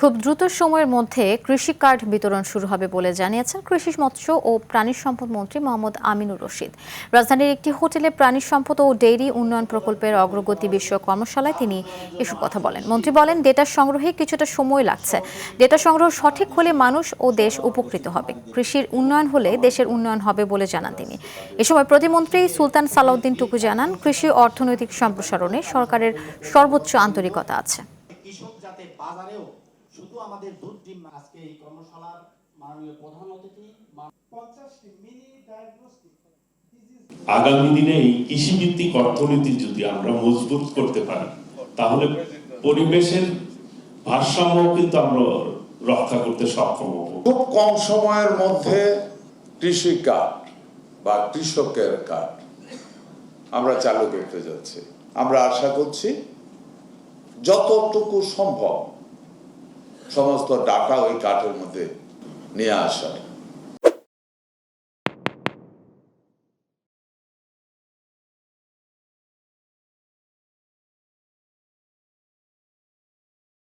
খুব দ্রুত সময়ের মধ্যে কৃষি কার্ড বিতরণ শুরু হবে বলে জানিয়েছেন কৃষি মৎস্য ও প্রাণী সম্পদ মন্ত্রী মোহাম্মদ আমিনুর রশিদ। রাজধানীর একটি হোটেলে প্রাণী সম্পদ ও ডেইরি উন্নয়ন প্রকল্পের অগ্রগতি বিষয়ক কর্মশালায় তিনি এসব কথা বলেন। মন্ত্রী বলেন, ডেটা সংগ্রহে কিছুটা সময় লাগছে। ডেটা সংগ্রহ সঠিক হলে মানুষ ও দেশ উপকৃত হবে। কৃষির উন্নয়ন হলে দেশের উন্নয়ন হবে বলে জানান তিনি। এ সময় প্রতিমন্ত্রী সুলতান সালাউদ্দিন টুকু জানান, কৃষি অর্থনৈতিক সম্প্রসারণে সরকারের সর্বোচ্চ আন্তরিকতা আছে। শুধু আমাদের দুধ ডিম আজকে এই কর্মশালার মাননীয় প্রধান অতিথি 50টি মিনি ডায়াগনস্টিক আগামী দিনে এই কৃষিভিত্তিক অর্থনীতি যদি আমরা মজবুত করতে পারি তাহলে পরিবেশের ভারসাম্য কিন্তু আমরা রক্ষা করতে সক্ষম হব। খুব কম সময়ের মধ্যে কৃষি কার্ড বা কৃষকের কার্ড আমরা চালু করতে যাচ্ছি। আমরা আশা করছি যতটুকু সম্ভব সমস্ত ডাটা ওই কার্ডের মধ্যে নিয়ে আসা।